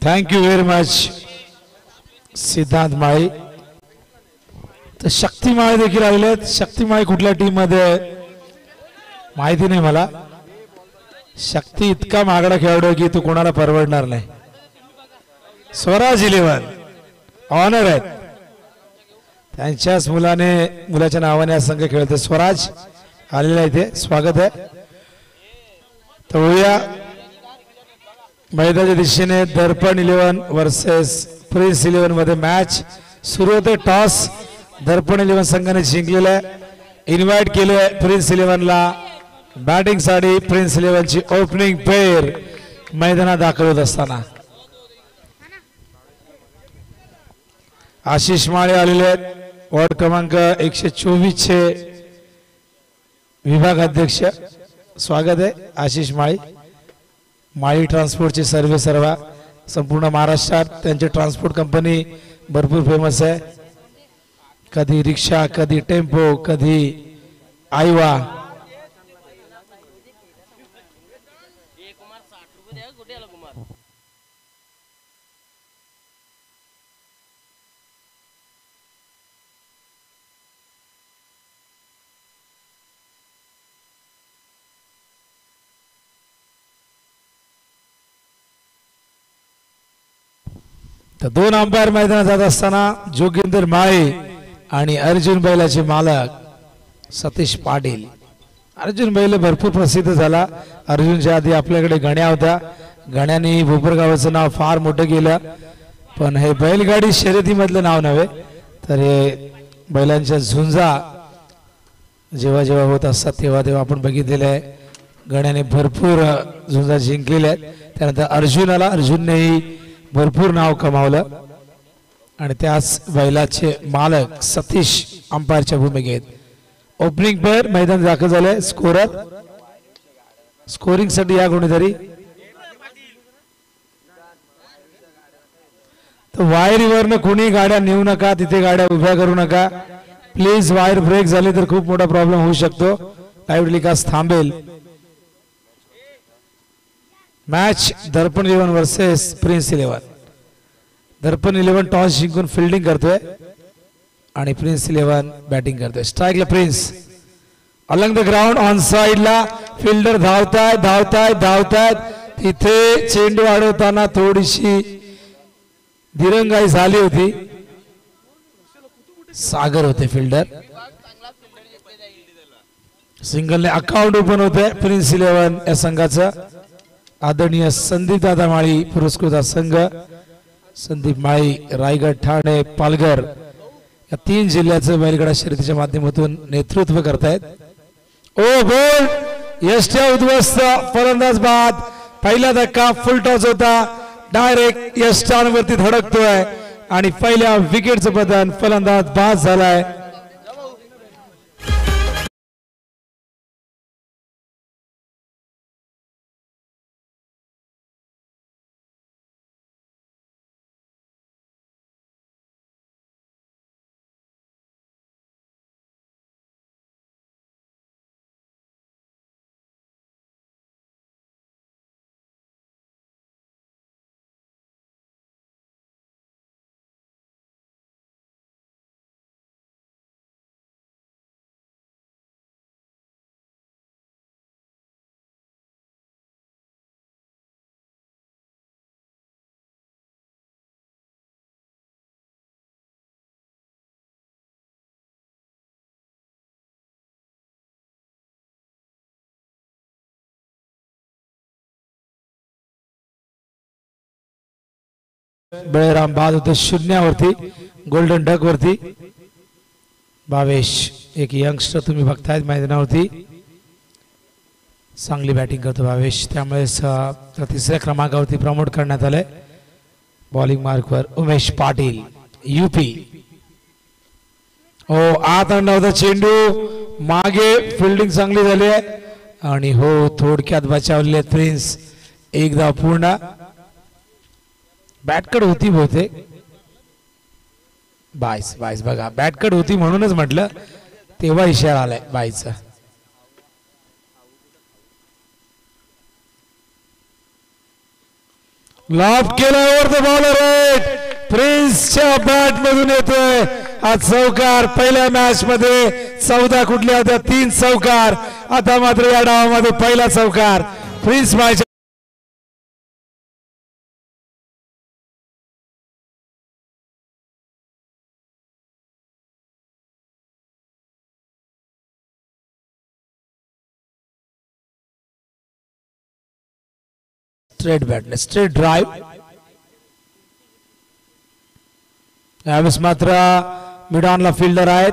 Thank you very much सिद्धांत माळी. तर शक्ती माळी देखील आलेले आहेत. शक्ती माळी कुठल्या टीम मध्ये माहिती नाही मला. शक्ती इतका महागडा खेळाडू आहे की तो कोणाला परवडणार नाही. स्वराज 11 ऑनर आहेत. त्यांच्याच मुलाच्या नावाने हा संघ खेळतो. स्वराज आलेला इथे स्वागत आहे. तर होऊया मैदानाच्या दिशेने दर्पण 11 वर्सेस प्रिन्स 11 मध्ये मॅच सुरू होते. टॉस दर्पण 11 संघाने जिंकलेला आहे. इन्व्हाइट केले प्रिन्स 11 ला बॅटिंग साठी. प्रिन्स 11 ची ओपनिंग पेअर मैदानात दाखल होत असताना आशिष माळे आलेले आहेत. वॉर्ड क्रमांक 124 चे विभाग अध्यक्ष. स्वागत आहे आशिष माळी. माळी ट्रान्सपोर्टची सर्वे सर्वा संपूर्ण महाराष्ट्रात त्यांची ट्रान्सपोर्ट कंपनी भरपूर फेमस आहे. कधी रिक्षा, कधी टेम्पो, कधी आईवा. तर 2 अंपायर मैदानात जात असताना जोगिंदर माळे आणि अर्जुन बैलाचे मालक सतीश पाटील. अर्जुन बैल भरपूर प्रसिद्ध झाला. अर्जुनच्या आधी आपल्याकडे गण्या होता. गण्याने भोपर गावाचं नाव फार मोठं केलं. पण हे बैलगाडी शर्यतीमधलं नाव नव्हे तर हे बैलांच्या झुंजा जेव्हा जेव्हा होत असतात तेव्हा तेव्हा आपण बघितलेलं आहे. गण्याने भरपूर झुंजा जिंकलेल्या आहेत. त्यानंतर अर्जुनाला अर्जुननेही भरपूर नाव कमावलं आणि त्याच बैलाचे मालक सतीश अंपायरच्या भूमिकेत. ओपनिंग पेअर मैदान दाखल झाले. स्कोरर स्कोरिंग साठी या कोणीतरी. तर वायरीवरनं कोणी गाड्या नेऊ नका. तिथे गाड्या उभ्या करू नका प्लीज. वायर ब्रेक झाली तर खूप मोठा प्रॉब्लेम होऊ शकतो. लाईव्ह टेलिकास्ट थांबेल. Match Darpan 11 versus Prince 11. Darpan 11 toss जिंकून फिल्डिंग करतोय आणि प्रिन्स 11 बॅटिंग करतोय. स्ट्राईकला Prince along the ground on साइडला फिल्डर धावतायत धावतायत धावतायत. तिथे चेंडू अडवताना थोडीशी दिरंगाई झाली होती. सागर होते फिल्डर. सिंगलने अकाउंट ओपन होते प्रिन्स 11 या संघाचं. आदरणीय संदीप दादा माळी पुरस्कृत संघ. संदीप माळी रायगड, ठाणे, पालघर या 3 जिल्ह्याचं बैलगाडा शर्यतीच्या माध्यमातून नेतृत्व करतायत. ओ बोल यष्ट्या उद्ध्वस्त फलंदाज बाद. पहिला धक्का फुल टॉस होता. डायरेक्ट यष्टांवरती धडकतोय आणि पहिल्या विकेटचं पतन. फलंदाज बाद झालाय. बळेराम बाद होते शून्यावरती गोल्डन डक वरती. भावेश एक यंगस्टर तुम्ही बघतायत मैदानावरती. चांगली बॅटिंग करतो भावेश. त्यामुळे 3ऱ्या क्रमांकावरती प्रमोट करण्यात आले. बॉलिंग मार्कवर उमेश पाटील यूपी. हो आत आणला होता चेंडू मागे. फिल्डिंग चांगली झाली आहे आणि हो थोडक्यात बचावले प्रिन्स. एकदा पूर्ण बॅटकड होती बहुतेक. 22 बघा बॅटकड होती म्हणूनच म्हटलं तेव्हा इशारा आलाय 22चा. लॉब केला ओव्हर द बॉलर रेट प्रिन्सच्या बॅट मधून येतोय हा चौकार. पहिल्या मॅच मध्ये 14 कुठल्या होत्या 3 चौकार. आता मात्र या डावामध्ये पहिला चौकार प्रिन्स मॅच. स्ट्रेट बॅटने स्ट्रेट ड्राईव्ह. यावेळेस मात्र मिडॉनला फिल्डर आहेत.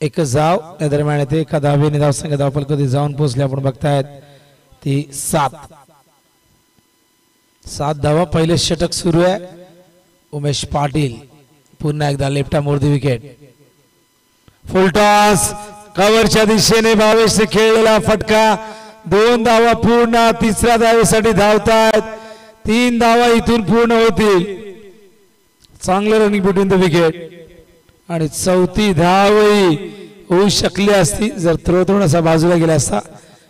एकच धाव या दरम्यान येते. एका धावेने धावसंख्या धावफल कधी जाऊन पोहोचले आपण बघतायत ती 7 धावा. पहिले षटक सुरू आहे. उमेश पाटील पुन्हा एकदा लेफ्टा मोरदी विकेट. फुल टॉस कव्हरच्या दिशेने भावेशने खेळलेला फटका. 2 धावा पूर्ण. तिसऱ्या धावेसाठी धावतायत. 3 धावा इथून पूर्ण होतील. चांगलं रनिंग बिटवीन द विकेट आणि चौथी धावही होऊ शकली असती जर थ्रो थोडासा बाजूला गेला असता.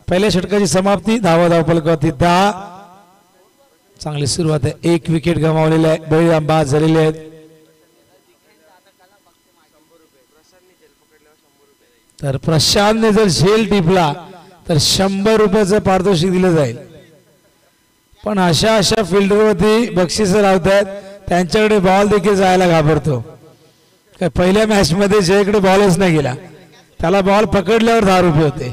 पहिल्या षटकाची समाप्ती. धावा धावफलकावरती 10. चांगली सुरुवात आहे. 1 विकेट गमावलेले आहे. बळीराम बाद झालेले आहेत. तर प्रशांतने जर झेल टिपला तर 100 रुपयाचं पारितोषिक दिलं जाईल. पण अशा फिल्डरवरती बक्षीस लावतात त्यांच्याकडे बॉल देखील जायला घाबरतो. काय पहिल्या मॅच मध्ये जयकडे बॉलच नाही गेला त्याला बॉल पकडल्यावर 10 रुपये होते.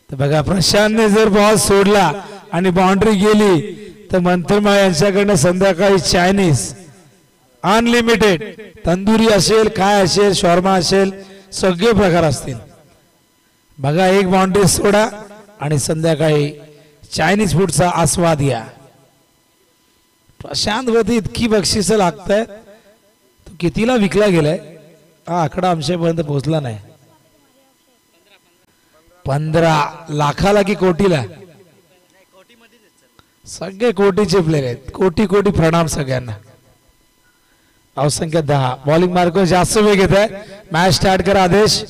तर बघा प्रशांतने जर बॉल सोडला आणि बाउंड्री गेली तर मंत्रमा यांच्याकडनं संध्याकाळी चायनीज अनलिमिटेड. तंदुरी असेल काय असेल शॉर्मा असेल सगळे प्रकार असतील. बघा एक बाउंड्री सोडा आणि संध्याकाळी चायनीज फूडचा आस्वाद घ्या. प्रशांत वरती इतकी बक्षीस लागतंय. तो कितीला विकला गेलाय हा आकडा आमच्यापर्यंत पोहोचला नाही. 15 लाखाला की कोटीला. सगळे कोटीचे प्लेयर आहेत. कोटी कोटी प्रणाम सगळ्यांना. धावसंख्या 10. बॉलिंग मार्क जास्त वेग घेत आहे. मॅच स्टार्ट करा आदेश.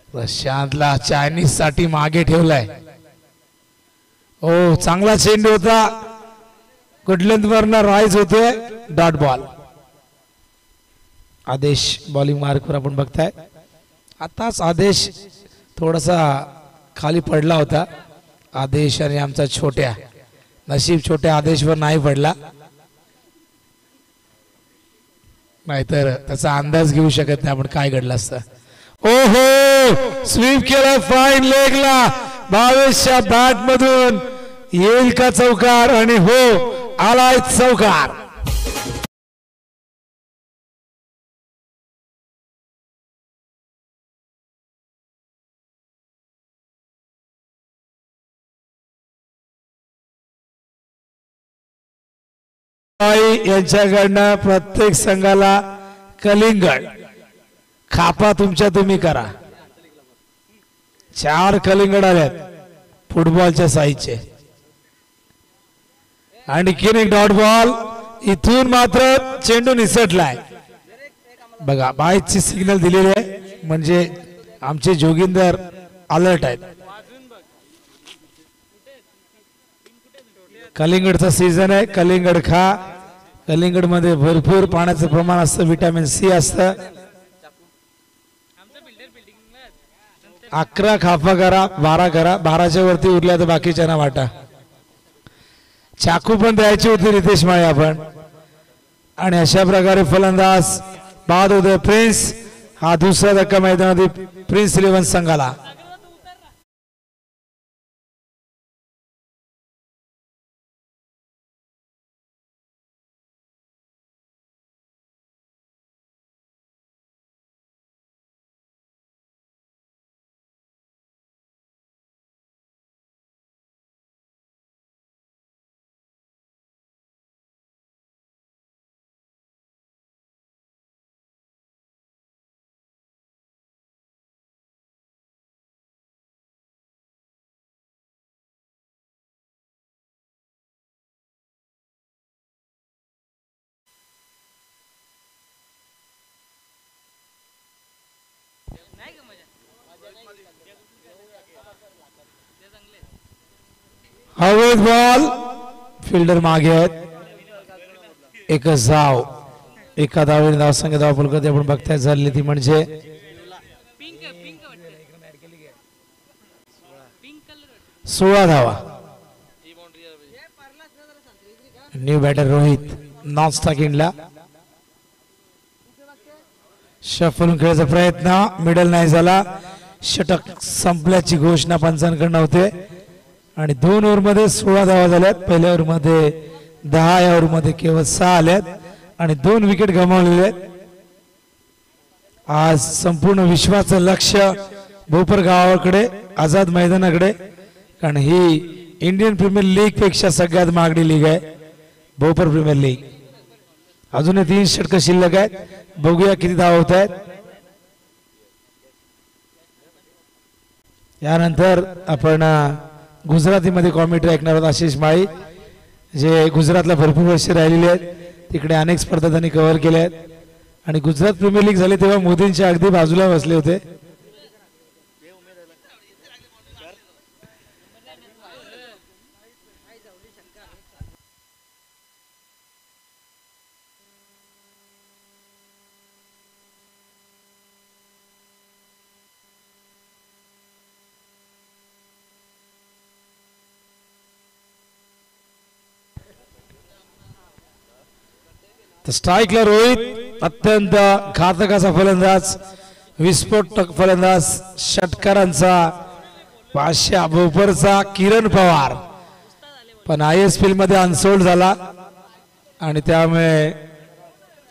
प्रशांतला चायनीज साठी मागे ठेवलाय. ओ चांगला चेंडू होता. गुडलंद वरनं राईज होतोय. Dot ball. आदेश बॉलिंग मार्कवर आपण बघताय. आताच आदेश थोडासा खाली पडला होता. आदेश आणि आमचा छोट्या नशीब छोट्या आदेशवर नाही पडला नाहीतर त्याचा अंदाज घेऊ शकत नाही आपण काय घडलं असतं. ओहो स्वीप केला फाईन लेगला. 22च्या बॅट मधून येईल का चौकार आणि हो आलाय चौकार. यांच्याकडनं प्रत्येक संघाला कलिंगड खापा तुमच्या तुम्ही करा. 4 कलिंगड आल्यात फुटबॉलच्या साईजचे. आणखीन एक डॉट बॉल. इथून मात्र चेंडू निसटलाय. बघा बाईची सिग्नल दिलेली आहे म्हणजे आमचे जोगिंदर अलर्ट आहेत. कलिंगडचा सीझन आहे. कलिंगड खा. कलिंगड मध्ये भरपूर पाण्याचं प्रमाण असतं. विटॅमिन सी असतं. 11 खापा करा 12 करा. 12च्या वरती उरल्या तर बाकीच्यांना वाटा. चाकू पण द्यायची होती रितेश माळे आपण. आणि अशा प्रकारे फलंदाज बाद होतोय प्रिन्स. हा दुसरा धक्का मैदानात प्रिन्स 11 संघाला. हवेत बॉल, फिल्डर मागे आहेत, एकच धाव, एका धावेने धावसंख्या धावफल करते आपण बघताय झाली ती म्हणजे 16 धावा. न्यू बॅटर रोहित नॉन स्टॉकिंगला शफलून खेळायचा प्रयत्न, मिडल नाही झाला, षटक संपल्याची घोषणा पंचांकडून होते आणि 2 ओव्हर मध्ये 16 धावा झाल्यात. पहिल्या ओव्हर मध्ये 10, या ओव्हर मध्ये केवळ 6 आल्यात आणि 2 विकेट गमावलेले आहेत. आज संपूर्ण विश्वाचं लक्ष भोपर गावाकडे, आझाद मैदानाकडे, कारण ही इंडियन प्रीमियर लीग पेक्षा सगळ्यात महागडी लीग आहे भोपर प्रीमियर लीग. अजूनही 3 षटक शिल्लक आहेत, बघूया किती धावा होत आहेत. यानंतर आपण गुजरातीमध्ये कॉमेंट्री ऐकणार आहोत. आशिष माळी जे गुजरातला भरपूर वर्ष राहिलेले आहेत, तिकडे अनेक स्पर्धा त्यांनी कव्हर केल्या आहेत आणि गुजरात प्रीमियर लीग झाली तेव्हा मोदींच्या अगदी बाजूला बसले होते. स्ट्राईकला रोहित अत्यंत घातकाचा फलंदाज, विस्फोटक फलंदाज, षटकारांचा पाशा भोपरचा किरण पवार, पण ISPL मध्ये अनसोल्ड झाला आणि त्यामुळे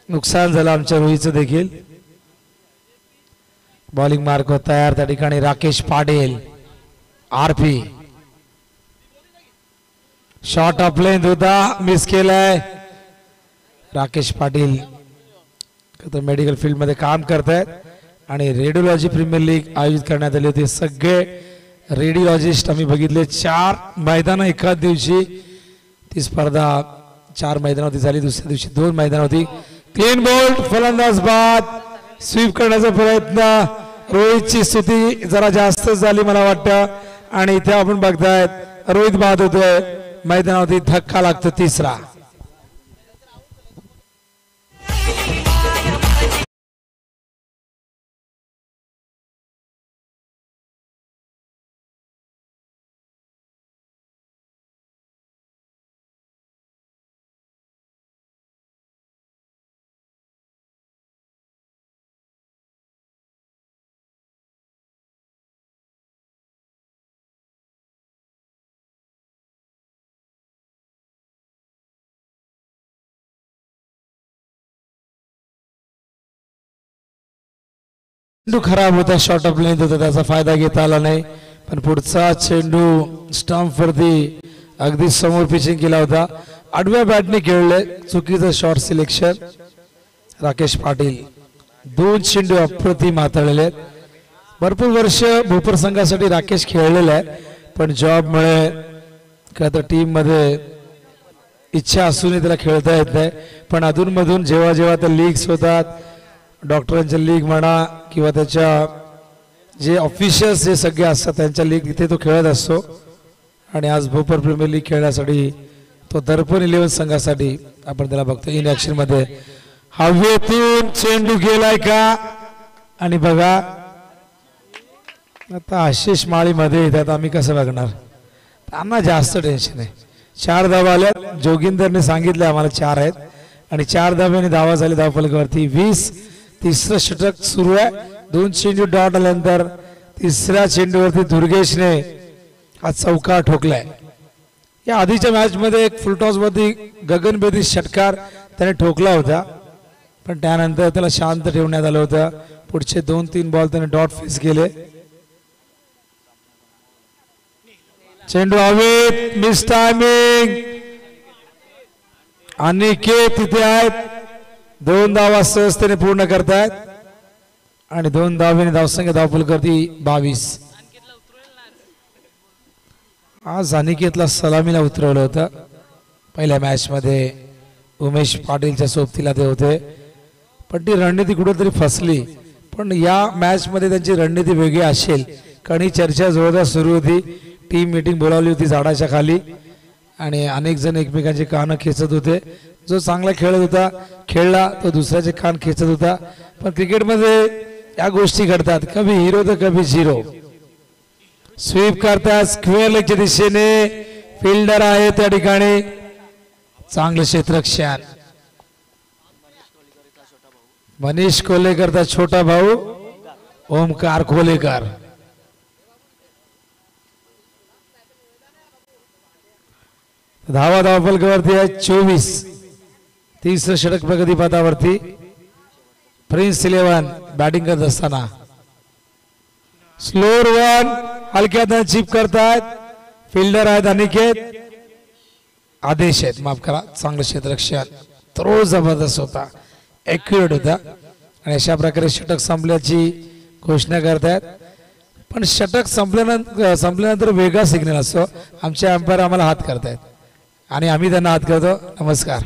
नुकसान झालं आमच्या रोहितचं देखील. बॉलिंग मार्क होत तयार, त्या ठिकाणी Rakesh Patil RP, shot of length होता, मिस केलाय. राकेश पाटील मेडिकल फील्ड मध्ये काम करतायत आणि रेडिओलॉजी प्रीमियर लीग आयोजित करण्यात आली होती. सगळे रेडिओलॉजिस्ट आम्ही बघितले, 4 मैदान एकाच दिवशी ती स्पर्धा 4 मैदानावरती झाली, दुसऱ्या दिवशी 2 मैदानावरती. क्लीन बोल्ड, फलंदाज बाद, स्वीप करण्याचा प्रयत्न, रोहितची स्तुती जरा जास्त झाली मला वाटतं आणि इथे आपण बघतायत रोहित बाद होतोय, मैदानावरती धक्का लागतो 3रा. चेंडू खराब होता, शॉर्ट ऑफ लेंथ होता, त्याचा फायदा घेता आला नाही, पण पुढचा चेंडू स्टंप वरती अगदी समोर पिचिंग केला होता, आडव्या बॅटने खेळले, चुकीचं शॉर्ट सिलेक्शन. राकेश पाटील 2 चेंडू अप्रतिम हाताळलेले आहेत. भरपूर वर्ष भोपर संघासाठी राकेश खेळलेला आहे, पण जॉब मुळे किंवा टीम मध्ये इच्छा असूनही त्याला खेळता येत नाही. पण अधून मधून जेव्हा जेव्हा त्या लीग्स होतात, डॉक्टरांच्या लीग म्हणा किंवा त्याच्या जे ऑफिशियल्स जे सगळे असतात त्यांच्या लीग इथे तो खेळत असतो आणि आज भोपर प्रीमियर लीग खेळण्यासाठी तो दर्पण 11 संघासाठी आपण त्याला बघतो इन ऍक्शन मध्ये. हवेतून चेंडू गेलाय का आणि बघा आता आशिष माळी मध्ये येतात, आम्ही कसं बघणार, त्यांना जास्त टेन्शन आहे. 4 धावा आल्या, जोगिंदरने सांगितले आम्हाला 4 आहेत आणि 4 धाव्याने धावा झाली धावफलकावरती 20. 3रं षटक सुरू आहे, 2 चेंडू डॉट आल्यानंतर 3ऱ्या चेंडूवरती दुर्गेशने हा चौकार ठोकलाय. या आधीच्या मॅच मध्ये एक फुलटॉस मध्ये गगनभेदी षटकार त्याने ठोकला होता, पण त्यानंतर त्याला शांत ठेवण्यात आलं होतं. पुढचे 2-3 बॉल त्याने डॉट फेस केले. चेंडू हवेत, मिस टायमिंग, अनिकेत तिथे आहेत, 2 धावा सहजतेने पूर्ण करतायत आणि 2 धावेने धावसंख्या धावफलकावरती 22. आज अनिकेतला सलामीला उतरवलं होतं. पहिल्या मॅच मध्ये उमेश पाटीलच्या सोबतीला ते होते, पण ती रणनीती कुठेतरी फसली. पण या मॅच मध्ये त्यांची रणनीती वेगळी असेल, कारण ही चर्चा जोरदार सुरू होती. टीम मीटिंग बोलावली होती झाडाच्या खाली आणि अनेक जण एकमेकांचे कान खेचत होते. जो चांगला खेळत होता खेळला, तो दुसऱ्याचे कान खेचत होता. पण क्रिकेटमध्ये या गोष्टी घडतात, कभी हिरो तर कभी झिरो. स्वीप करतात स्क्वेअर लेगच्या दिशेने, फिल्डर आहे त्या ठिकाणी, चांगलं क्षेत्ररक्षण. मनीष कोलेकरचा छोटा भाऊ ओमकार कोलेकर. धावा धावफलकावरती आहे 24. तिसरं षटक प्रगती पथावरती. प्रिन्स 11 बॅटिंग करत असताना स्लोअर वन हलक्यात चिप करतायत. फिल्डर आहेत अनिकेत, आदेश आहेत, माफ करा. चांगलं क्षेत्ररक्षण, थ्रो जबरदस्त होता, ॲक्युरेट होता आणि अशा प्रकारे षटक संपल्याची घोषणा करतायत. पण षटक संपल्यानंतर वेगळा सिग्नल असतो. आमचे अंपायर आम्हाला हात करतायत आणि आम्ही त्यांना हात करतो, नमस्कार.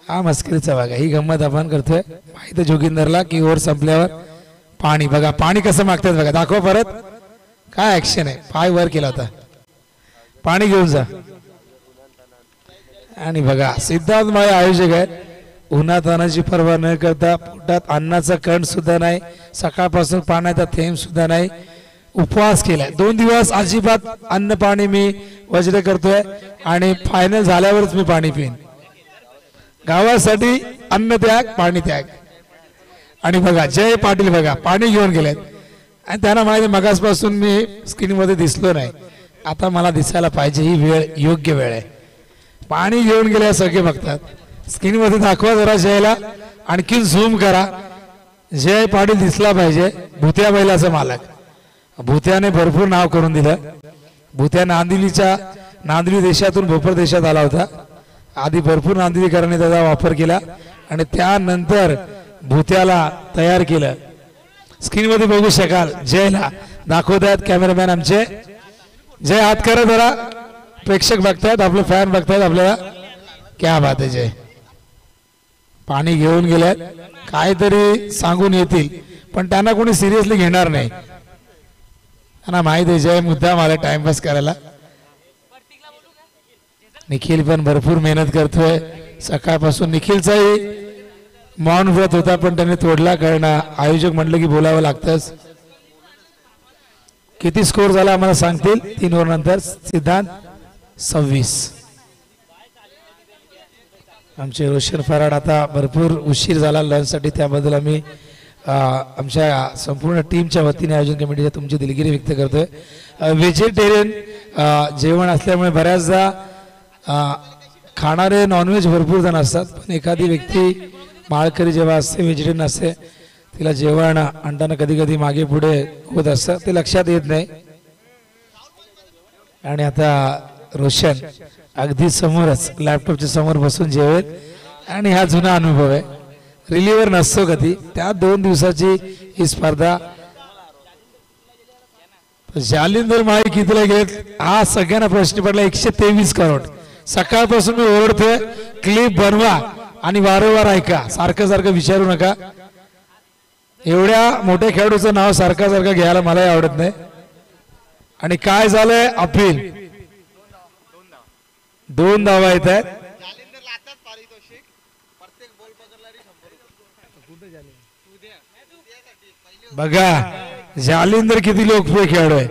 हा मस्करीचा भाग आहे, ही गंमत आपण करतोय. माहिती जोगिंदरला की ओव्हर संपल्यावर पाणी, बघा पाणी कसं मागतात बघा, दाखवा परत. काय ऍक्शन आहे, पाय वर केला होता, पाणी घेऊन जा. आणि बघा सिद्धांत माळे आयोजक आहेत, उन्हातानाची पर्वा न करता, पोटात अन्नाचा कण सुद्धा नाही, सकाळपासून पाण्याचा थेंब सुद्धा नाही, उपवास केलाय 2 दिवस. अजिबात अन्न पाणी मी वज्र करतोय आणि फायनल झाल्यावरच मी पाणी पिईन. गावासाठी अन्न त्याग, पाणी त्याग. आणि बघा जय पाटील बघा पाणी घेऊन गेलेत आणि त्यांना माहिती मगासपासून मी स्क्रीनमध्ये दिसलो नाही, आता मला दिसायला पाहिजे, ही वेळ योग्य वेळ आहे. पाणी घेऊन गेले सगळे बघतात. स्क्रीनमध्ये दाखवा जरा जयला, आणखीन झूम करा. जय पाटील दिसला पाहिजे, भूत्या बैलाचा मालक. भूत्याने भरपूर नाव करून दिलं. भूत्या नांदिली देशातून भोपर देशात आला होता. आधी भरपूर नांदिलीकरांनी त्याचा वापर केला आणि त्यानंतर भूत्याला तयार केलं. स्क्रीनमध्ये बघू शकाल, जयला दाखवतात कॅमेरामॅन आमचे. जय हात करा जरा, प्रेक्षक बघतायत, आपले फॅन बघतायत आपल्याला. क्या बात आहे जय. पाणी घेऊन गेल्यात, काहीतरी सांगून येतील पण त्यांना कोणी सिरियसली घेणार नाही. त्यांना माहित आहे जय मुद्दाम आला टाइमपास करायला. निखिल पण भरपूर मेहनत करतोय सकाळपासून. निखिलचाही मौन व्रत होता पण त्याने तोडला, कारण आयोजक म्हटलं की बोलावं लागतंच. किती स्कोर झाला आम्हाला सांगतील 3 ओव्हर नंतर. सिद्धांत 26. आमचे रोशन फराड आता भरपूर उशीर झाला लंचसाठी, त्याबद्दल आम्ही आमच्या संपूर्ण टीमच्या वतीने आयोजन कमिटीच्या तुमची दिलगिरी व्यक्त करतोय. व्हेजिटेरियन जेवण असल्यामुळे बऱ्याचदा खाणारे नॉनव्हेज भरपूर जण असतात, पण एखादी व्यक्ती माळकरी जेव्हा असते, व्हेजिटेरियन असते, तिला जेवण आणताना कधी कधी मागे पुढे होत असतं, ते लक्षात येत नाही. आणि आता रोशन अगदी समोरच लॅपटॉपच्या समोर बसून जेवेल आणि हा जुना अनुभव आहे. रिलीवर नसतो कधी, त्या 2 दिवसाची ही स्पर्धा. जालिंदर माळी कितीला गेलेत हा सगळ्यांना प्रश्न पडला. 123 करोड. सकाळपासून मी ओरडतोय, क्लिप बनवा आणि वारंवार ऐका, सारखं सारखं विचारू नका. एवढ्या मोठ्या खेळाडूचं नाव सारखं सारखं घ्यायला मलाही आवडत नाही. आणि काय झालंय, अपील 2 धावा येत आहेत. बघा जालिंदर किती लोकप्रिय खेळाडू आहे.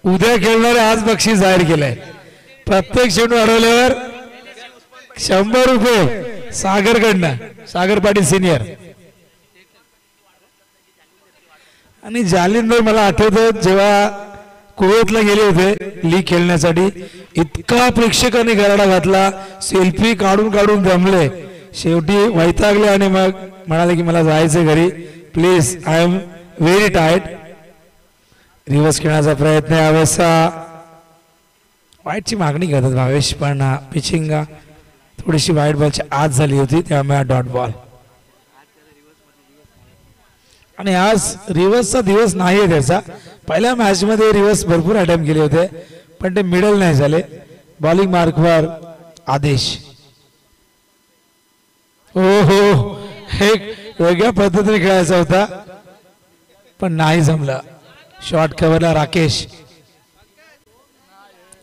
उद्या खेळणारे आज बक्षीस जाहीर केलंय. प्रत्येक चेंडू अडवल्यावर 100 रुपये सागरकडनं, सागर पाटील सिनियर. आणि जालिंदर मला आठवतं जेव्हा कुवेतला गेले होते लीग खेळण्यासाठी, इतका प्रेक्षकांनी गराडा घातला, सेल्फी काढून काढून जमले. शेवटी वैतागले आणि मग म्हणाले की मला जायचं घरी, please I am very tired. Reverse खेळण्याचा प्रयत्न यावेळेस वाईटची मागणी करतात भावेश, पण पिचिंग थोडीशी वाईट बॉलची आज झाली होती, त्यामुळे डॉट बॉल. आणि आज रिव्हर्सचा दिवस नाही आहे त्याचा. पहिल्या मॅच मध्ये रिव्हर्स भरपूर अटेम्प्ट केले होते पण ते मिडल नाही झाले. बॉलिंग मार्कवर आदेश. हो हो, एक वेगळ्या पद्धतीने खेळायचा होता पण नाही जमलं. शॉर्ट कव्हरला राकेश.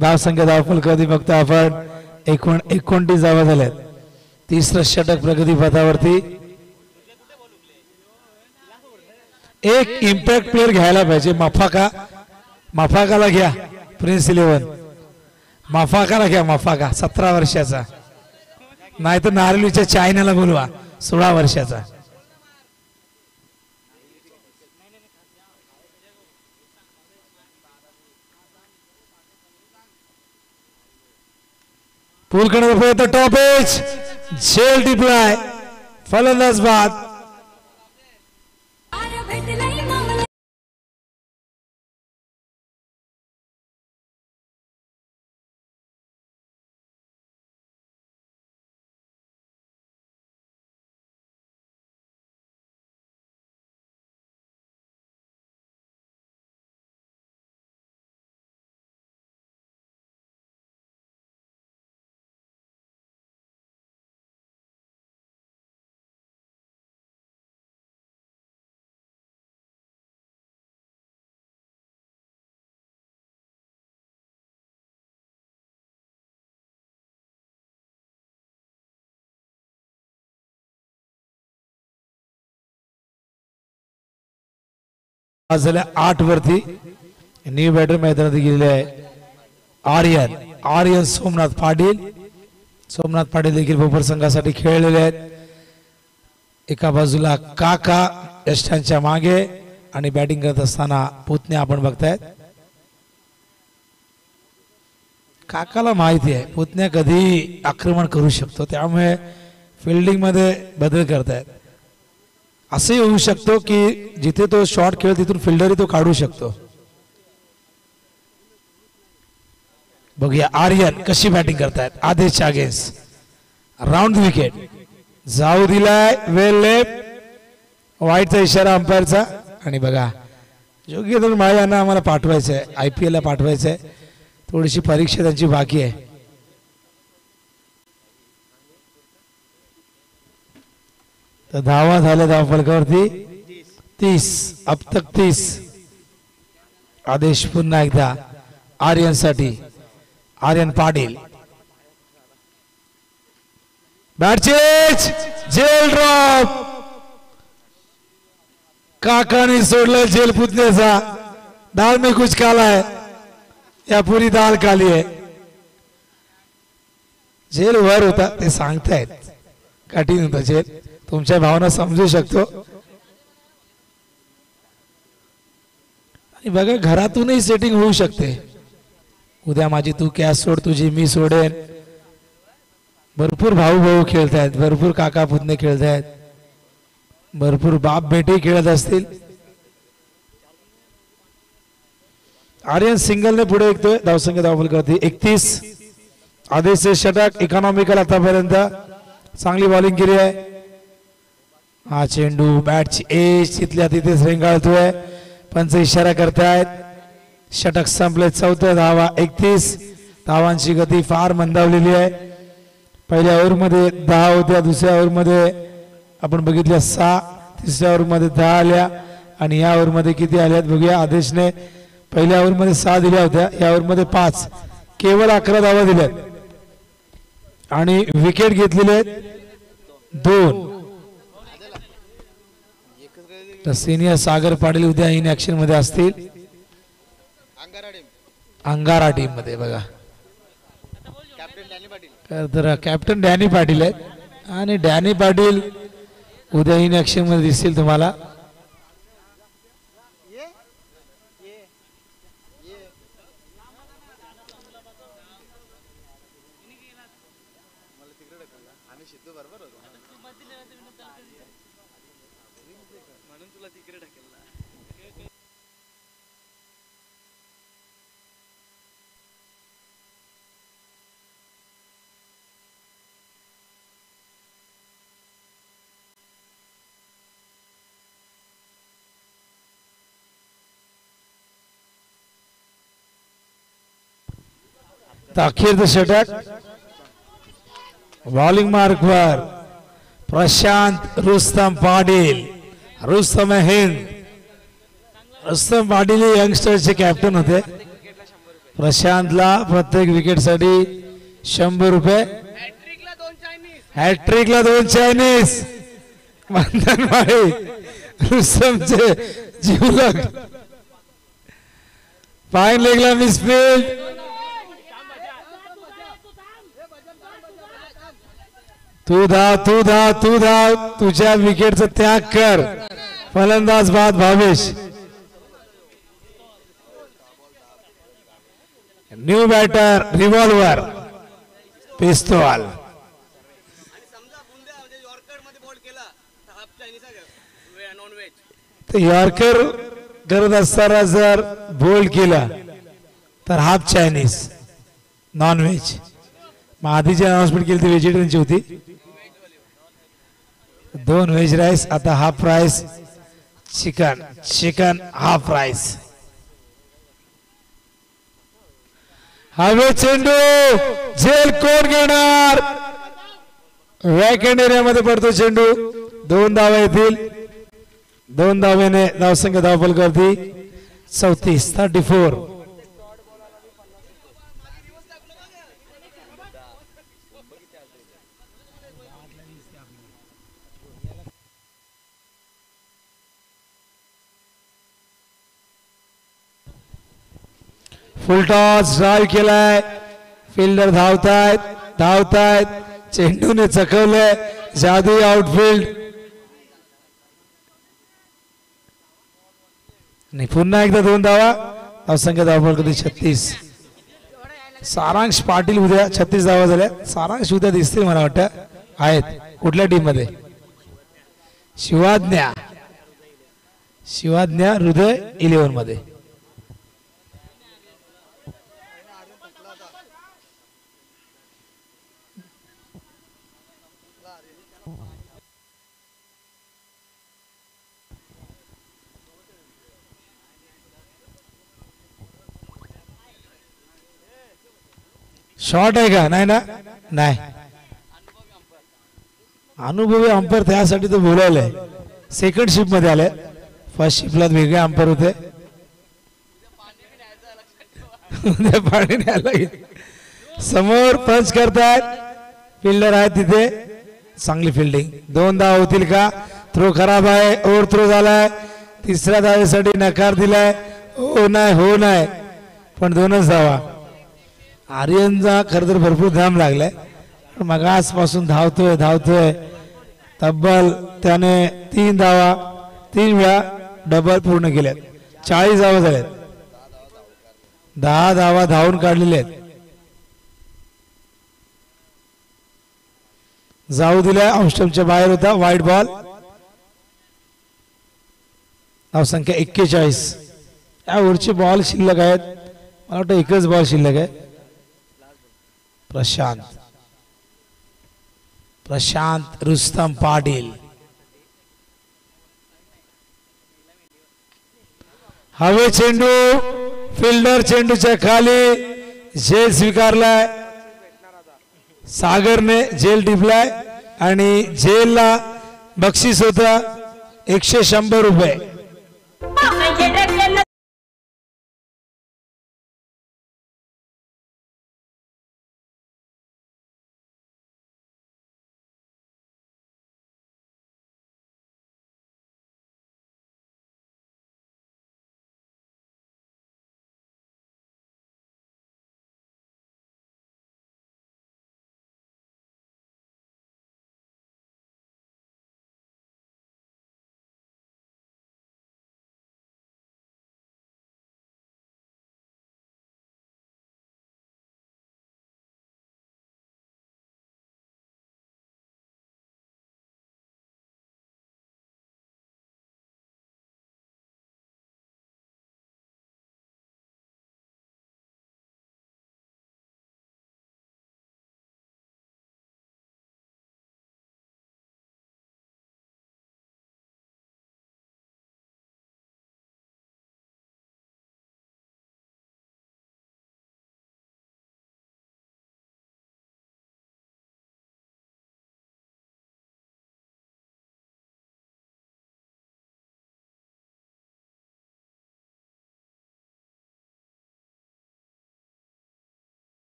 धाव संख्या धावफल कधी बघता आपण 29 धावा झाल्यात. तिसरं षटक प्रगती पथावरती. एक इम्पॅक्ट प्लेअर घ्यायला पाहिजे. मफाकाला घ्या. प्रिन्स 11 मफाकाला घ्या. मफाका 17 वर्षाचा. नाही तर नारळीच्या चायनाला बोलवा 16 वर्षाचा. पूल करण्याचा प्रयत्न. टॉप एज झेल डिप्लाय. फलंदाज बाद. झाल्या 8 वरती. न्यू बॅटर मैदानात गेलेले आहे आर्यन सोमनाथ पाटील देखील भोपर संघासाठी खेळलेले आहेत. एका बाजूला काका यष्टांच्या मागे आणि बॅटिंग करत असताना पुतणे आपण बघतायत. काकाला माहिती आहे पुतण्या कधी आक्रमण करू शकतो त्यामुळे फिल्डिंग मध्ये बदल करतायत. असंही होऊ शकतो की जिथे तो शॉट खेळ तिथून फिल्डरही तो काढू शकतो. बघूया आर्यन कशी बॅटिंग करतायत. आदेशच्या अगेन्स्ट राऊंड विकेट जाऊ दिलाय. वेल लेफ्ट. वाईटचा इशारा अंपायरचा. आणि बघा योगेंद्र माळे यांना आम्हाला पाठवायचं आहे. IPL ला पाठवायचं आहे. थोडीशी परीक्षा त्यांची बाकी आहे. तर धावा झाल्या धावफलकावरती 30. अब तक 30. आदेश पुन्हा एकदा आर्यन साठी. Aryan Patil. Bat change. Gel drop. काकाने सोडलं जेल पुतण्याचा. दाल में कुछ काला है या पुरी दाल काली है. जेल वर होता ते सांगतायत. कठीण होता जेल. तुमच्या भावना समजू शकतो. आणि बघा घरातूनही सेटिंग होऊ शकते. उद्या माझी तू कॅच सोड तुझी मी सोडेन. भरपूर भाऊ खेळतायत. भरपूर काका पुतणे खेळतायत. भरपूर बाप बेटे खेळत असतील. आर्यन सिंगलने पुढे येतोय. धावसंख्या धावफलकावरती 31. आदेशचे षटक इकॉनॉमिकल आतापर्यंत चांगली बॉलिंग केली आहे. हा चेंडू बॅटची एज तिथल्या तिथेच रेंगाळतोय. पंच इशारा करतायत. षटक संपले. 4थ्या धावा 31. धावांची गती फार मंदावलेली आहे. पहिल्या ओव्हरमध्ये 10 होत्या. दुसऱ्या ओव्हरमध्ये आपण बघितल्या 6. तिसऱ्या ओव्हरमध्ये 10 आल्या. आणि या ओव्हरमध्ये किती आल्यात बघूया. आदेशने पहिल्या ओव्हरमध्ये 6 दिल्या होत्या. या ओव्हरमध्ये 5. केवळ 11 धावा दिल्यात. आणि विकेट घेतलेले आहेत 2. तर सिनियर सागर पाटील उद्या इन ऍक्शन मध्ये असतील. अंगारा टीम मध्ये बघा. तर कॅप्टन डॅनी पाटील आहेत. आणि डॅनी पाटील उद्या इन ऍक्शन मध्ये दिसतील तुम्हाला. अखेरचं षटक बॉलिंग मार्कवर प्रशांत रुस्तम पाटील, रुस्तम हिंद. रुस्तम पाटील यंगस्टरचे कॅप्टन होते. प्रशांतला प्रत्येक विकेटसाठी 100 रुपये. हॅट्रिकला 2 चायनीज. मंथन माळी रुस्तमचे जीवलग. Fine लेगला misfield. तू धाव तुझ्या विकेटचा त्याग कर. फलंदाज बाद Bhavesh. New batter revolver pistol. Yorker करत असताना जर बोल्ड केला तर हाफ चायनीज नॉन व्हेज. मग आधीची अनाउन्समेंट केली ती व्हेजिटेरियनची होती. 2 व्हेज राईस. आता half rice chicken half rice. हवे चेंडू. झेल कोण घेणार. वॅकंड एरियामध्ये पडतो चेंडू. 2 धावा येतील. 2 धावेने धावसंख्या धावफल करते 34. फुल टॉस ड्राइव्ह केलाय. फिल्डर धावतायत. चेंडूने चकवलंय. जादू आउटफील्ड. आणि पुन्हा एकदा 2 धावा. धावसंख्या धावफल करते 36. सारांश पाटील उद्या 36 धावा झाल्या. सारांश उद्या दिसतील मला वाटतं. आहेत कुठल्या टीम मध्ये. शिवाज्ञा हृदय 11 मध्ये. शॉर्ट आहे का. नाही ना. नाही. अनुभवी अंपायर त्यासाठी तो बोलावलाय. सेकंड शिप मध्ये आले. फर्स्ट शिपला वेगळे अंपायर होते. उद्या पाणी न्यायला लागेल. समोर पंच करतायत. फिल्डर आहे तिथे. चांगली फिल्डिंग. 2 धावा होतील का. थ्रो खराब आहे. ओव्हर थ्रो झालाय. 3ऱ्या धावेसाठी नकार दिलाय. हो नाही पण 2च धावा. आर्यनचा खरं तर भरपूर धाम लागलाय. मग आजपासून धावतोय. तब्बल त्याने 3 धावा 3 वेळा डबल पूर्ण केल्यात. 40 धावा झाल्यात. 10 धावा धावून काढलेल्या आहेत. जाऊ दिल्या. ऑफस्टंपच्या बाहेर होता. वाईट बॉल. धावसंख्या 41. यावरचे बॉल शिल्लक आहेत. मला वाटतं एकच बॉल शिल्लक आहे. प्रशांत रुस्तम पाटील. हवे चेंडू. फिल्डर चेंडूच्या खाली. झेल स्वीकारलाय. सागरने झेल टिपलाय आणि झेलला बक्षीस होता 100 रुपये.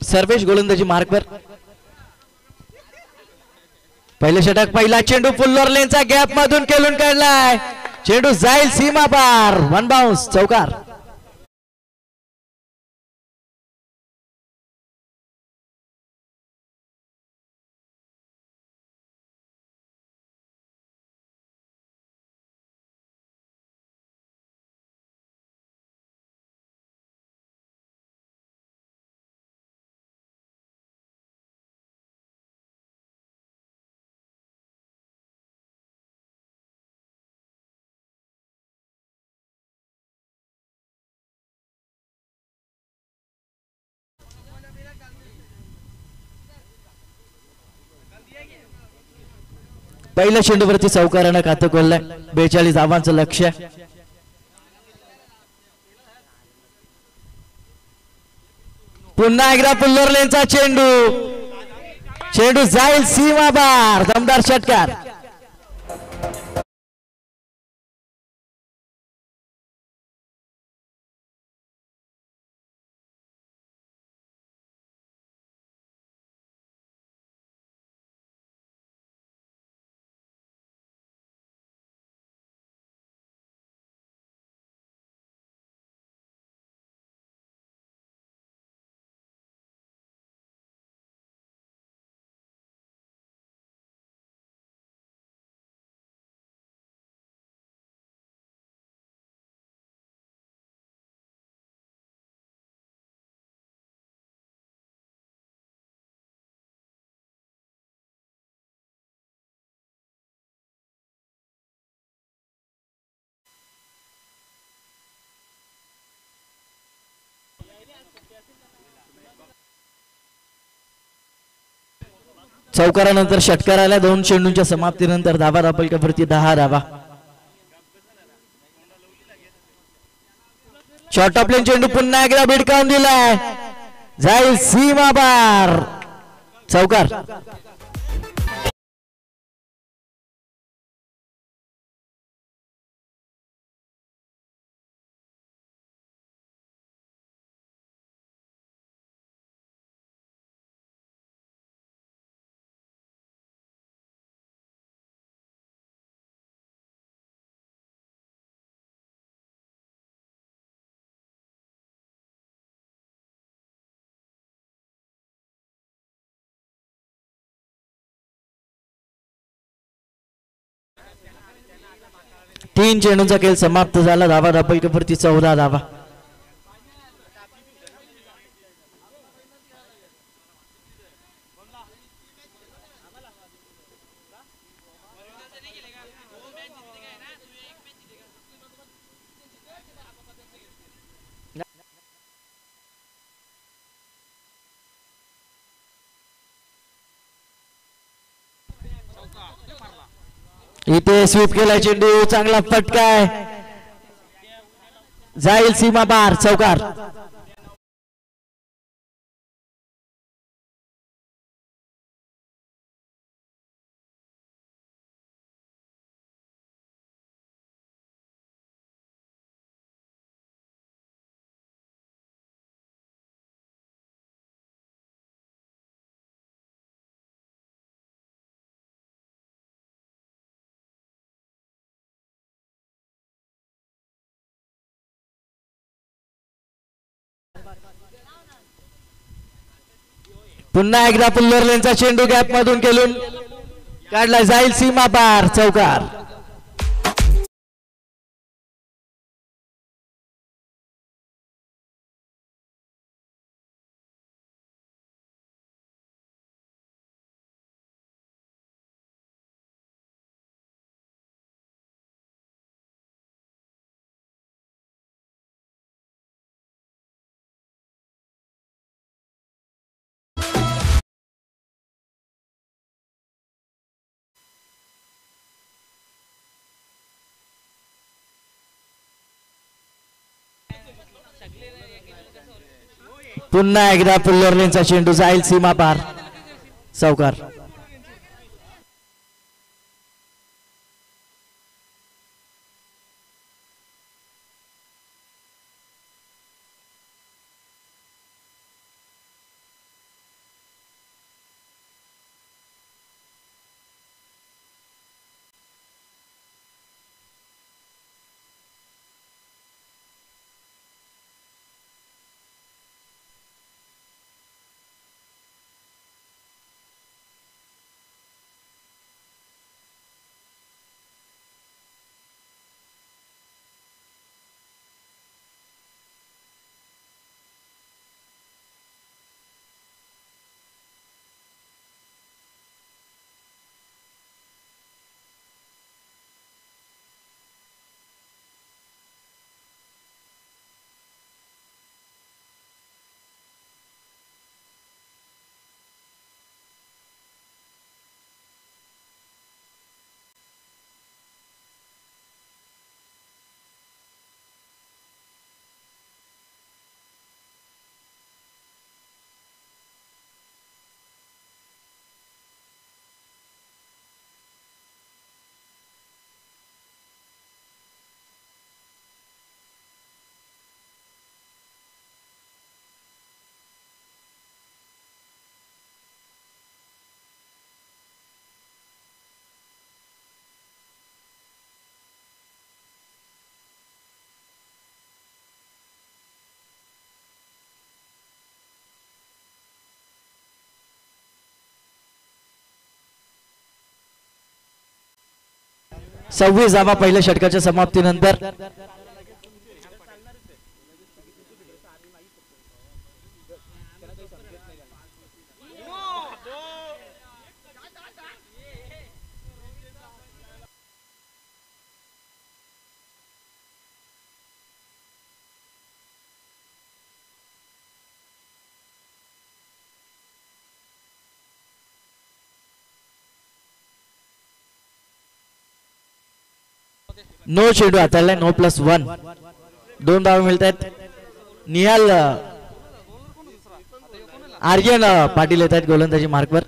सर्वेश गोलंदाजी मार्कवर. पहिले षटक, पहिला चेंडू फुल्लोर लेनचा गॅप मधून खेळून काढलाय. चेंडू जाईल सीमा पार. वन बाउन्स, चौकार. पहिल्या चेंडूवरती चौकारानं खातं खोललंय. 42 धावांचं लक्ष्य. पुन्हा एकदा फुल्लोर लेनचा चेंडू. चेंडू जाईल सीमा पार. दमदार षटकार. चौकारानंतर षटकार आल्या. 2 चेंडूंच्या समाप्तीनंतर धावा दापलकावरती 10 धावा. शॉर्ट ऑफ लेन चेंडू पुन्हा एकदा भिडकावून दिलाय. जाईल सीमा पार. चौकार. तीन चेंडूंचा खेळ समाप्त झाला. धावा दापलकावरती 14 धावा. इथे स्वीप केला चेंडू. चांगला फटकाय. जाईल सीमा पार. चौकार. पुन्हा एकदा फुल्लोर लेनचा चेंडू गॅप मधून खेळून काढला. जाईल सीमा पार. चौकार. पुन्हा एकदा फुल्लोर लेनचा चेंडू. जाईल सीमा पार. चौकार. 26 धावा पहिल्या षटकाच्या समाप्तीनंतर. नो चेंडू हाताळलाय. 9+1 2 धावा मिळत आहेत. निहाल आर्यन पाटील येत आहेत गोलंदाजी मार्कवर.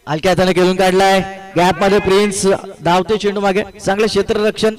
हलक्या हाताने खेळून काढलाय. गॅप मध्ये प्रिन्स धावते चेंडू मागे. चांगलं क्षेत्ररक्षण.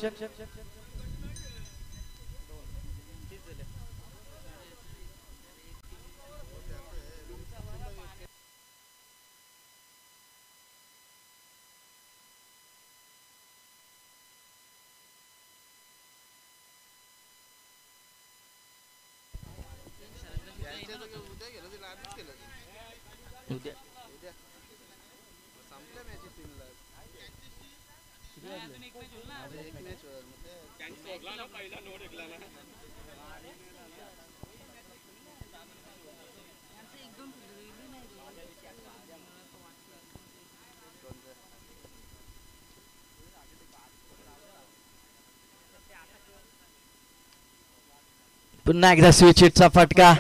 पुन्हा एकदा स्विच हिटचा फटका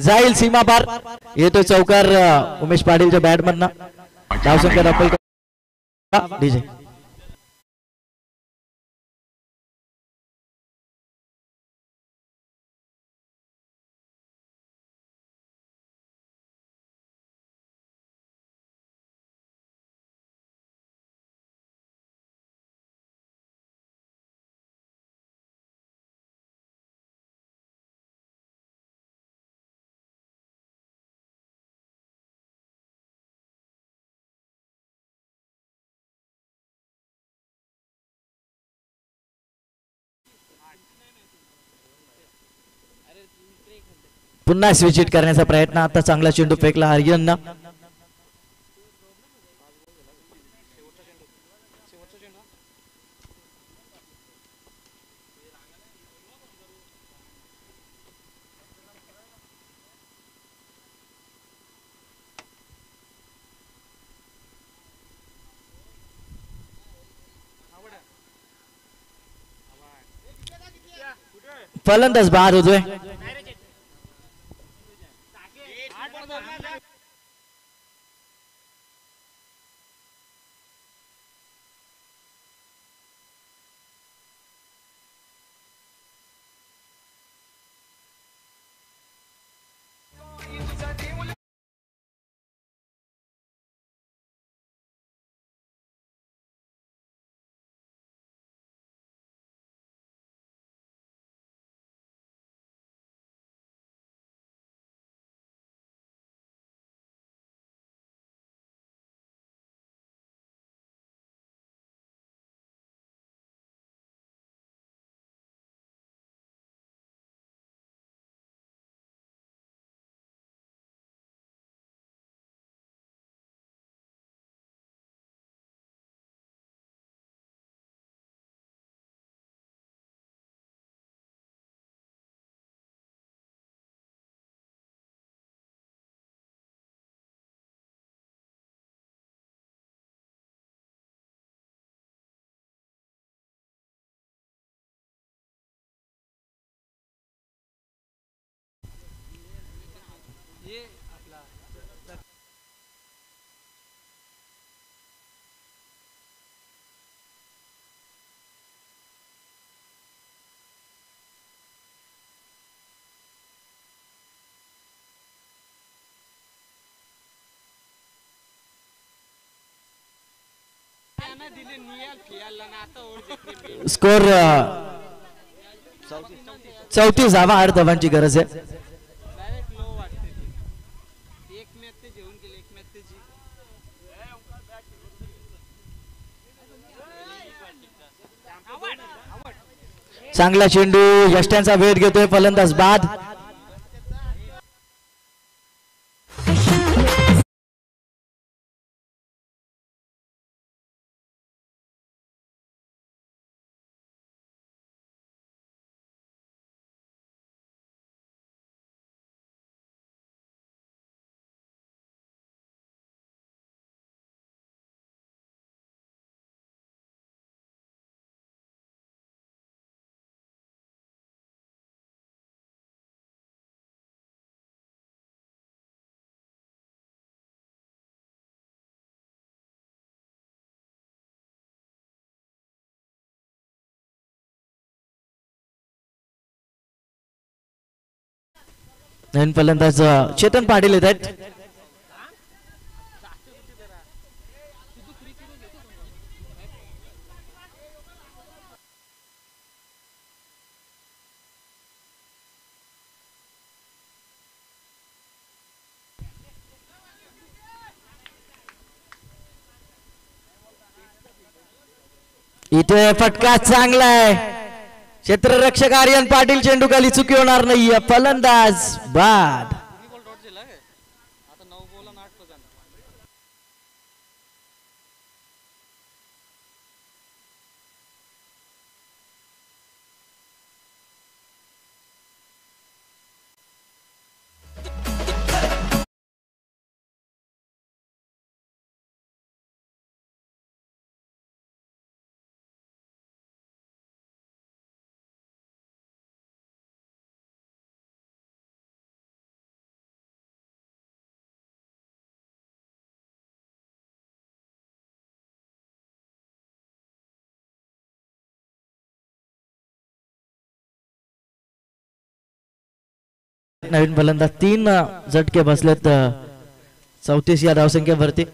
जाईल सीमा पार. येतोय चौकार उमेश पाटीलच्या बॅट मधनं. धावसंख्या डबल डीजे. पुन्हा स्विच हिट करण्याचा प्रयत्न. आता चांगला चेंडू फेकला आर्यन. फलंदाज बाद होतोय. स्कोर 34 धावा, 8 धावांची गरज आहे. चांगला चेंडू, यष्ट्यांचा वेध घेतोय फलंदाज बाद. नवीन फलंदाज चेतन पाटील येत आहेत. इथे फटका चांगला आहे. क्षेत्ररक्षक आर्यन पाटील, चेंडू खाली चुकी होणार नाहीये. फलंदाज बाद. नवीन फलंदाज 3 झटके बसलेत 34 या धावसंख्येवरती.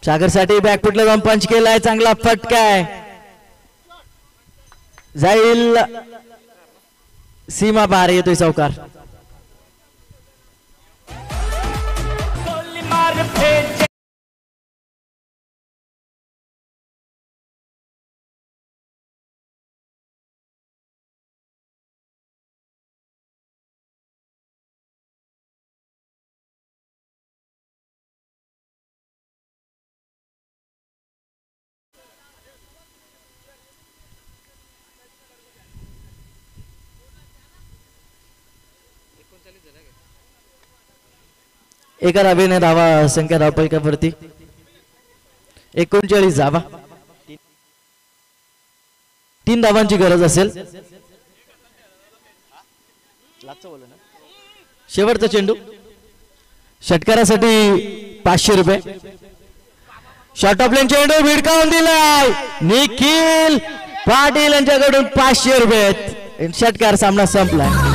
सागरसाठी बॅकफुटला जाऊन पंच केलाय. चांगला फटका आहे, जाईल सीमा पार. येतोय चौकार. एका धावेने धावा संख्या धावपैकावरती 39 धावा. 3 धावांची गरज असेल. शेवटचा चेंडू षटकारासाठी 500 रुपये. शॉर्ट ऑफ लेन चेंडू भिडकावून दिलाय. निखिल पाटील यांच्याकडून 500 रुपये. षटकार सामना संपलाय.